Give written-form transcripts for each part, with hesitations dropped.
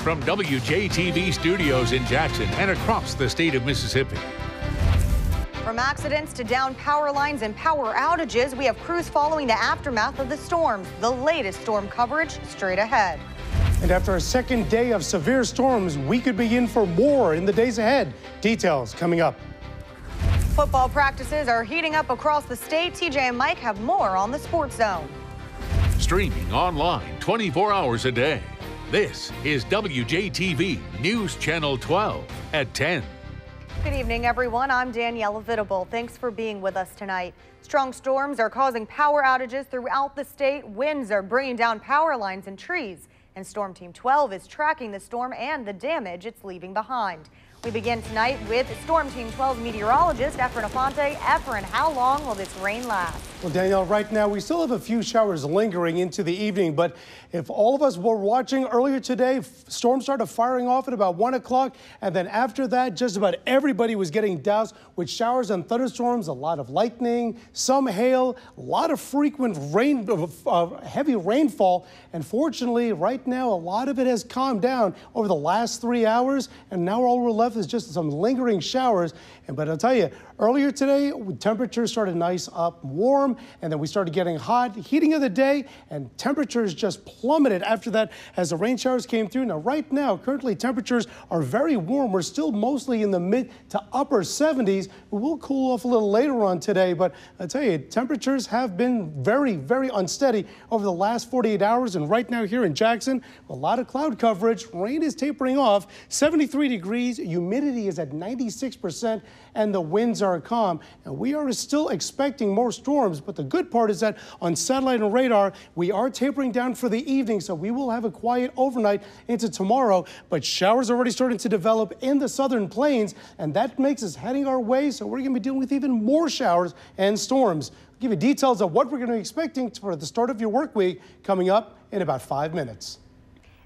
from WJTV studios in Jackson and across the state of Mississippi. From accidents to down power lines and power outages, we have crews following the aftermath of the storms. The latest storm coverage straight ahead. And after a second day of severe storms, we could be in for more in the days ahead. Details coming up. Football practices are heating up across the state. TJ and Mike have more on the Sports Zone. Streaming online 24 hours a day. This is WJTV News Channel 12 at 10. Good evening, everyone. I'm Danielle Vitable. Thanks for being with us tonight. Strong storms are causing power outages throughout the state. Winds are bringing down power lines and trees. And Storm Team 12 is tracking the storm and the damage it's leaving behind. We begin tonight with Storm Team 12 meteorologist Efren Afonte. Efren, how long will this rain last? Well, Danielle, right now we still have a few showers lingering into the evening, but if all of us were watching earlier today, storms started firing off at about 1 o'clock, and then after that, just about everybody was getting doused with showers and thunderstorms, a lot of lightning, some hail, a lot of frequent rain, heavy rainfall, and fortunately, right now, a lot of it has calmed down over the last 3 hours, and now all we're left is just some lingering showers. But I'll tell you, earlier today, temperatures started nice up warm, and then we started getting hot, heating of the day, and temperatures just plummeted after that as the rain showers came through. Now, right now, currently temperatures are very warm. We're still mostly in the mid to upper 70s. We will cool off a little later on today, but I'll tell you, temperatures have been very, very unsteady over the last 48 hours. And right now here in Jackson, a lot of cloud coverage. Rain is tapering off, 73 degrees. Humidity is at 96%. And the winds are calm. And we are still expecting more storms, but the good part is that on satellite and radar, we are tapering down for the evening, so we will have a quiet overnight into tomorrow, but showers are already starting to develop in the southern plains, and that makes us heading our way, so we're going to be dealing with even more showers and storms. I'll give you details of what we're going to be expecting for the start of your work week coming up in about 5 minutes.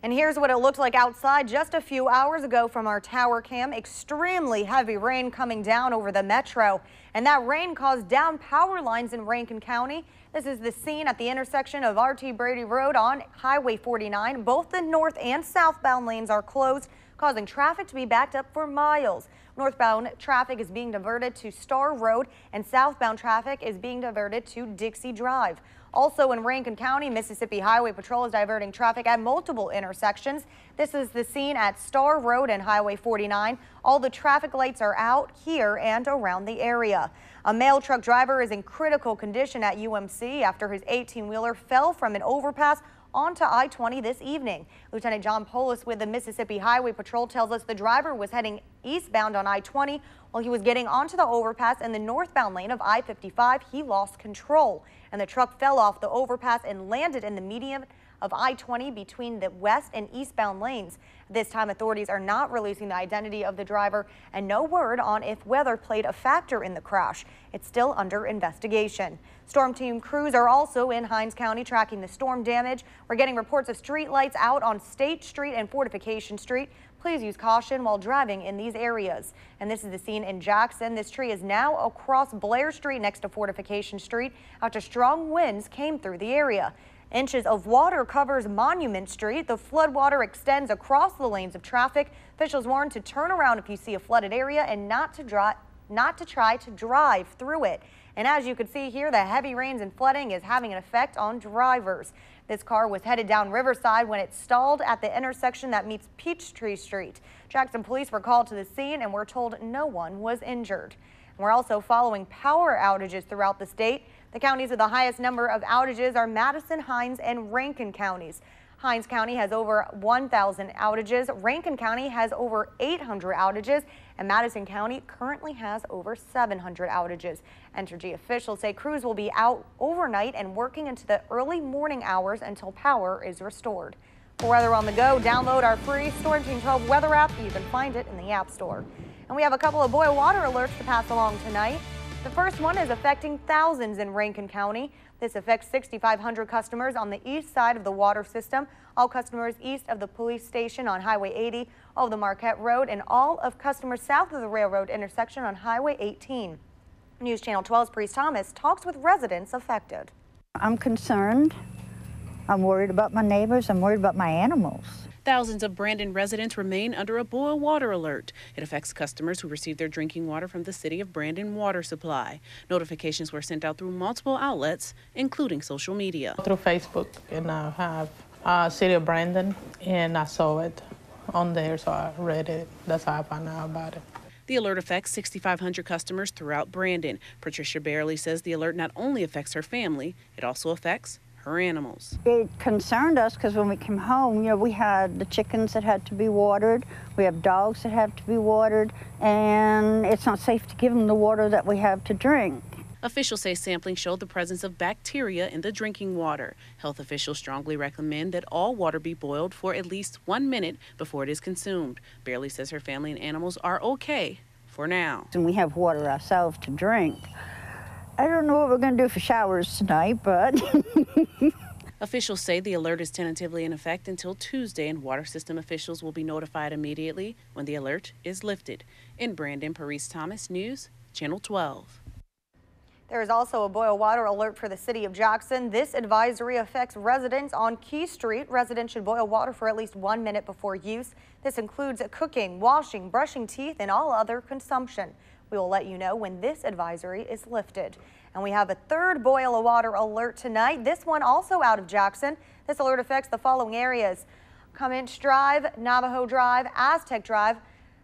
And here's what it looked like outside just a few hours ago from our tower cam. Extremely heavy rain coming down over the metro. And that rain caused down power lines in Rankin County. This is the scene at the intersection of R.T. Brady Road on Highway 49. Both the north and southbound lanes are closed, causing traffic to be backed up for miles. Northbound traffic is being diverted to Star Road, and southbound traffic is being diverted to Dixie Drive. Also in Rankin County, Mississippi Highway Patrol is diverting traffic at multiple intersections. This is the scene at Star Road and Highway 49. All the traffic lights are out here and around the area. A mail truck driver is in critical condition at UMC after his 18-wheeler fell from an overpass onto I-20 this evening. Lieutenant John Polis with the Mississippi Highway Patrol tells us the driver was heading eastbound on I-20 while he was getting onto the overpass in the northbound lane of I-55. He lost control and the truck fell off the overpass and landed in the median of I-20 between the west and eastbound lanes. This time, authorities are not releasing the identity of the driver and no word on if weather played a factor in the crash. It's still under investigation. Storm team crews are also in Hinds County tracking the storm damage. We're getting reports of street lights out on State Street and Fortification Street. Please use caution while driving in these areas. And this is the scene in Jackson. This tree is now across Blair Street next to Fortification Street after strong winds came through the area. Inches of water covers Monument Street. The flood water extends across the lanes of traffic. Officials warn to turn around if you see a flooded area and not to try to drive through it. And as you can see here, the heavy rains and flooding is having an effect on drivers. This car was headed down Riverside when it stalled at the intersection that meets Peachtree Street. Jackson police were called to the scene and we're told no one was injured. And we're also following power outages throughout the state. The counties with the highest number of outages are Madison, Hinds, and Rankin counties. Hinds County has over 1,000 outages. Rankin County has over 800 outages, and Madison County currently has over 700 outages. Entergy officials say crews will be out overnight and working into the early morning hours until power is restored. For weather on the go, download our free Storm Team 12 weather app. You can find it in the App Store. And we have a couple of boil water alerts to pass along tonight. The first one is affecting thousands in Rankin County. This affects 6,500 customers on the east side of the water system, all customers east of the police station on Highway 80, all of the Marquette Road, and all of customers south of the railroad intersection on Highway 18. News Channel 12's Priest Thomas talks with residents affected. I'm concerned. I'm worried about my neighbors. I'm worried about my animals. Thousands of Brandon residents remain under a boil water alert. It affects customers who receive their drinking water from the City of Brandon water supply. Notifications were sent out through multiple outlets, including social media. Through Facebook, and I have City of Brandon, and I saw it on there, so I read it. That's how I found out about it. The alert affects 6,500 customers throughout Brandon. Patricia Barely says the alert not only affects her family, it also affects her animals. It concerned us because when we came home, we had the chickens that had to be watered, we have dogs that have to be watered, and it's not safe to give them the water that we have to drink. Officials say sampling showed the presence of bacteria in the drinking water. Health officials strongly recommend that all water be boiled for at least 1 minute before it is consumed. Barely says her family and animals are okay for now. And we have water ourselves to drink. I don't know what we're going to do for showers tonight, but... Officials say the alert is tentatively in effect until Tuesday, and water system officials will be notified immediately when the alert is lifted. In Brandon, Paris Thomas, News Channel 12. There is also a boil water alert for the city of Jackson. This advisory affects residents on Key Street. Residents should boil water for at least 1 minute before use. This includes cooking, washing, brushing teeth, and all other consumption. We will let you know when this advisory is lifted. And we have a third boil water alert tonight. This one also out of Jackson. This alert affects the following areas: Comanche Drive, Navajo Drive, Aztec Drive,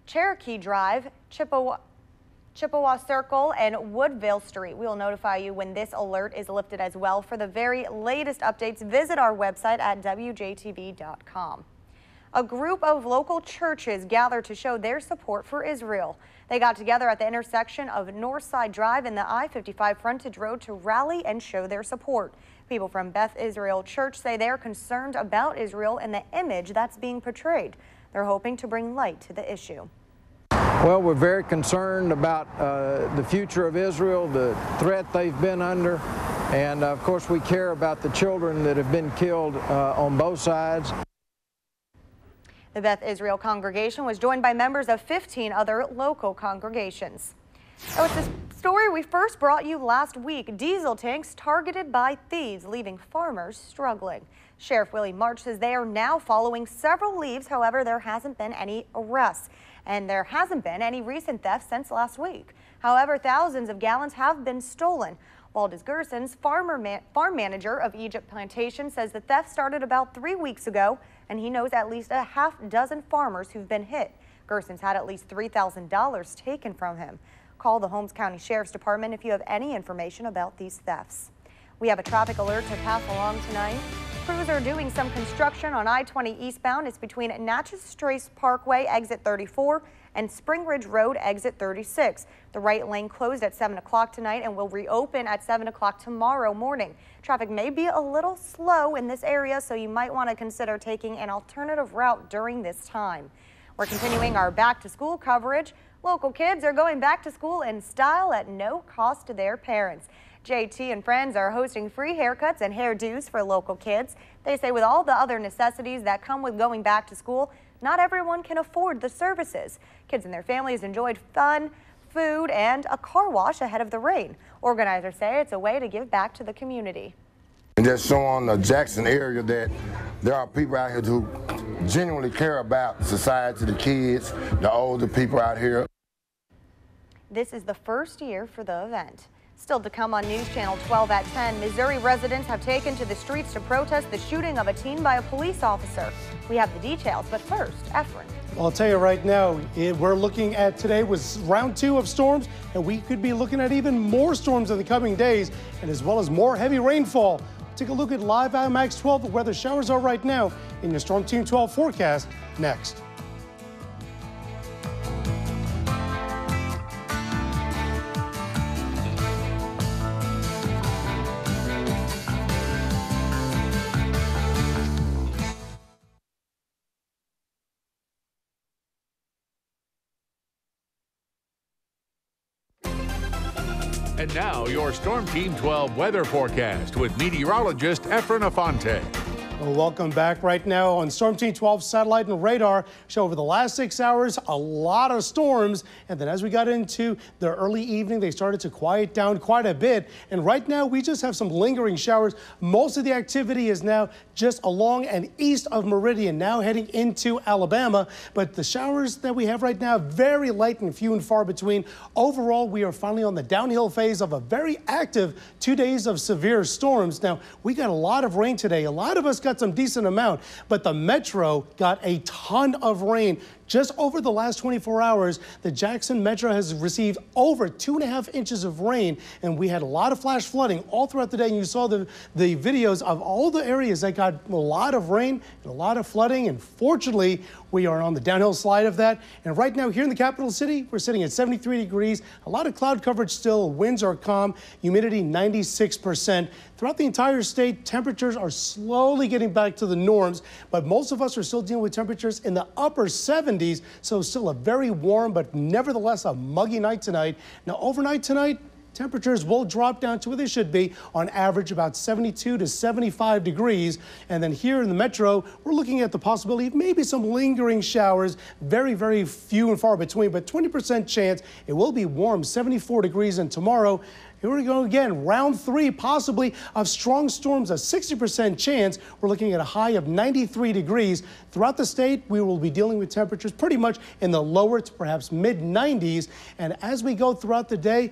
Cherokee Drive, Chippewa Circle, and Woodville Street. We will notify you when this alert is lifted as well. For the very latest updates, visit our website at wjtv.com. A group of local churches gathered to show their support for Israel. They got together at the intersection of Northside Drive and the I-55 frontage road to rally and show their support. People from Beth Israel Church say they're concerned about Israel and the image that's being portrayed. They're hoping to bring light to the issue. Well, we're very concerned about the future of Israel, the threat they've been under, and of course we care about the children that have been killed on both sides. The Beth Israel congregation was joined by members of 15 other local congregations. Now, it's this story we first brought you last week. Diesel tanks targeted by thieves, leaving farmers struggling. Sheriff Willie March says they are now following several leads. However, there hasn't been any arrests, and there hasn't been any recent thefts since last week. However, thousands of gallons have been stolen. Waldis Gersons, farm manager of Egypt Plantation, says the theft started about 3 weeks ago, and he knows at least a half dozen farmers who've been hit. Gersons had at least $3,000 taken from him. Call the Holmes County Sheriff's Department if you have any information about these thefts. We have a traffic alert to pass along tonight. Crews are doing some construction on I-20 eastbound. It's between Natchez Trace Parkway, exit 34, and Spring Ridge Road, exit 36. The right lane closed at 7 o'clock tonight and will reopen at 7 o'clock tomorrow morning. Traffic may be a little slow in this area, so you might want to consider taking an alternative route during this time. We're continuing our back-to-school coverage. Local kids are going back to school in style at no cost to their parents. JT and friends are hosting free haircuts and hairdos for local kids. They say with all the other necessities that come with going back to school, not everyone can afford the services. Kids and their families enjoyed fun, food, and a car wash ahead of the rain. Organizers say it's a way to give back to the community. And just showing the Jackson area that there are people out here who genuinely care about society, the kids, the older people out here. This is the first year for the event. Still to come on News Channel 12 at 10, Missouri residents have taken to the streets to protest the shooting of a teen by a police officer. We have the details, but first, Efren. Well, I'll tell you right now, we're looking at today was round 2 of storms, and we could be looking at even more storms in the coming days, and as well as more heavy rainfall. Take a look at live IMAX 12 where the showers are right now in your Storm Team 12 forecast next. And now your Storm Team 12 weather forecast with meteorologist Efren Afonte. Welcome back. Right now on Storm Team 12 satellite and radar show over the last 6 hours, a lot of storms. And then as we got into the early evening, they started to quiet down quite a bit. And right now we just have some lingering showers. Most of the activity is now just along and east of Meridian, now heading into Alabama. But the showers that we have right now, very light and few and far between. Overall, we are finally on the downhill phase of a very active 2 days of severe storms. Now, we got a lot of rain today. A lot of us got some decent amount, but the metro got a ton of rain. Just over the last 24 hours, the Jackson Metro has received over 2.5 inches of rain, and we had a lot of flash flooding all throughout the day. And you saw the videos of all the areas that got a lot of rain and a lot of flooding. And fortunately, we are on the downhill slide of that. And right now here in the capital city, we're sitting at 73 degrees. A lot of cloud coverage still. Winds are calm. Humidity 96%. Throughout the entire state, temperatures are slowly getting back to the norms, but most of us are still dealing with temperatures in the upper 70s, so still a very warm but nevertheless a muggy night tonight. Now overnight tonight, temperatures will drop down to where they should be, on average about 72 to 75 degrees. And then here in the metro, we're looking at the possibility of maybe some lingering showers, very, very few and far between, but 20% chance. It will be warm, 74 degrees, and tomorrow, here we go again, round 3 possibly of strong storms, a 60% chance. We're looking at a high of 93 degrees. Throughout the state, we will be dealing with temperatures pretty much in the lower to perhaps mid-90s. And as we go throughout the day,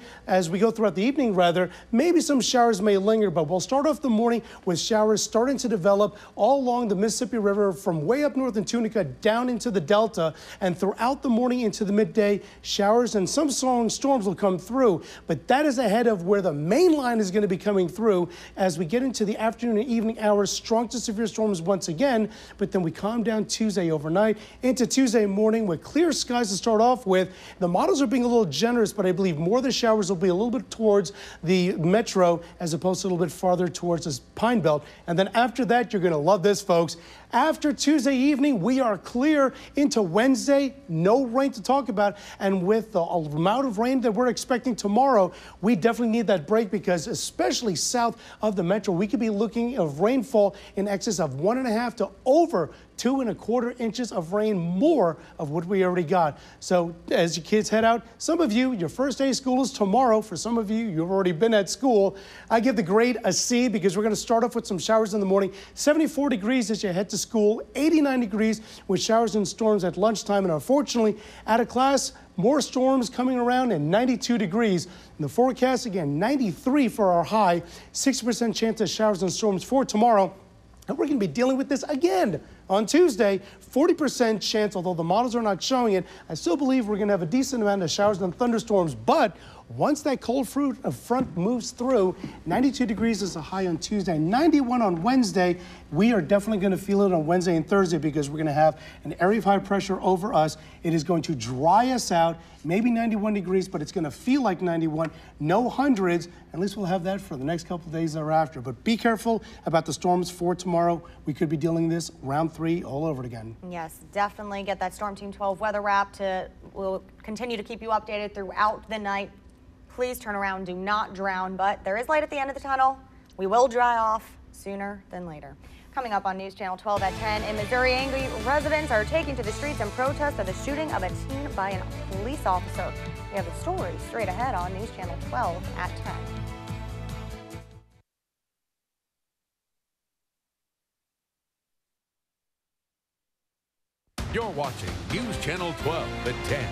throughout the evening rather, maybe some showers may linger, but we'll start off the morning with showers starting to develop all along the Mississippi River from way up north in Tunica down into the Delta. And throughout the morning into the midday, showers and some storms will come through. But that is ahead of where the main line is going to be coming through as we get into the afternoon and evening hours. Strong to severe storms once again, but then we calm down Tuesday overnight into Tuesday morning with clear skies to start off with. The models are being a little generous, but I believe more of the showers will be a little bit towards the metro as opposed to a little bit farther towards this Pine Belt. And then after that, you're going to love this, folks. After Tuesday evening, we are clear into Wednesday. No rain to talk about. And with the amount of rain that we're expecting tomorrow, we definitely need that break because especially south of the metro, we could be looking at rainfall in excess of 1.5 to over 2.25 inches of rain more of what we already got. So as your kids head out, some of you, your first day of school is tomorrow. For some of you, you've already been at school. I give the grade a C because we're going to start off with some showers in the morning. 74 degrees as you head to school, 89 degrees with showers and storms at lunchtime. And unfortunately, out of class, more storms coming around and 92 degrees. In the forecast, again, 93 for our high, 60% chance of showers and storms for tomorrow. And we're going to be dealing with this again on Tuesday, 40% chance, although the models are not showing it. I still believe we're going to have a decent amount of showers and thunderstorms, but once that cold front moves through, 92 degrees is a high on Tuesday, 91 on Wednesday. We are definitely going to feel it on Wednesday and Thursday because we're going to have an area of high pressure over us. It is going to dry us out, maybe 91 degrees, but it's going to feel like 91, no hundreds. At least we'll have that for the next couple of days thereafter. But be careful about the storms for tomorrow. We could be dealing this round 3 all over again. Yes, definitely get that Storm Team 12 weather wrap. We'll continue to keep you updated throughout the night. Please turn around, do not drown, but there is light at the end of the tunnel. We will dry off sooner than later. Coming up on News Channel 12 at 10, in Missouri, angry residents are taking to the streets in protest of the shooting of a teen by a police officer. We have the story straight ahead on News Channel 12 at 10. You're watching News Channel 12 at 10.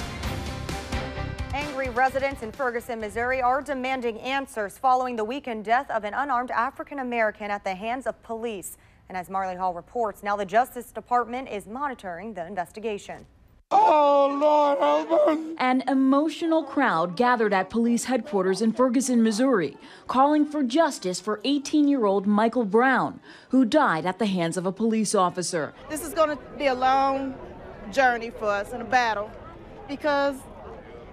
Angry residents in Ferguson, Missouri are demanding answers following the weekend death of an unarmed African-American at the hands of police. And as Marley Hall reports, now the Justice Department is monitoring the investigation. Oh, Lord, help us. An emotional crowd gathered at police headquarters in Ferguson, Missouri, calling for justice for 18-year-old Michael Brown, who died at the hands of a police officer. This is going to be a long journey for us and a battle because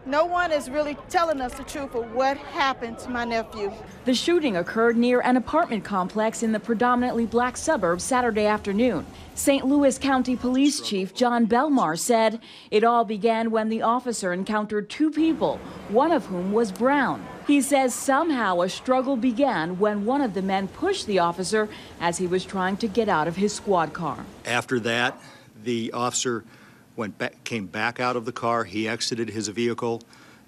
no one is really telling us the truth of what happened to my nephew. The shooting occurred near an apartment complex in the predominantly black suburb Saturday afternoon. St. Louis County Police Chief John Belmar said it all began when the officer encountered 2 people, one of whom was Brown. He says somehow a struggle began when one of the men pushed the officer as he was trying to get out of his squad car. After that, the officer came back out of the car. He exited his vehicle,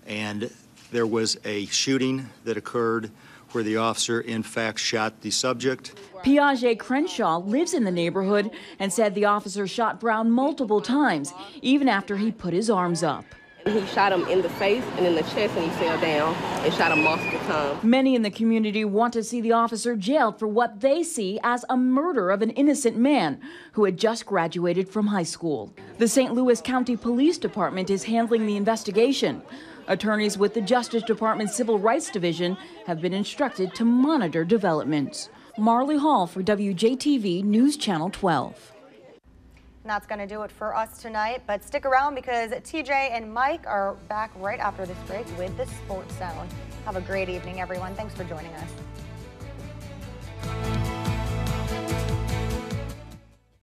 and there was a shooting that occurred where the officer, in fact, shot the subject. Piaget Crenshaw lives in the neighborhood and said the officer shot Brown multiple times, even after he put his arms up. He shot him in the face and in the chest, and he fell down and shot him multiple times. Many in the community want to see the officer jailed for what they see as a murder of an innocent man who had just graduated from high school. The St. Louis County Police Department is handling the investigation. Attorneys with the Justice Department Civil Rights Division have been instructed to monitor developments. Marley Hall for WJTV News Channel 12. And that's going to do it for us tonight, but stick around because TJ and Mike are back right after this break with the Sports Zone. Have a great evening, everyone. Thanks for joining us.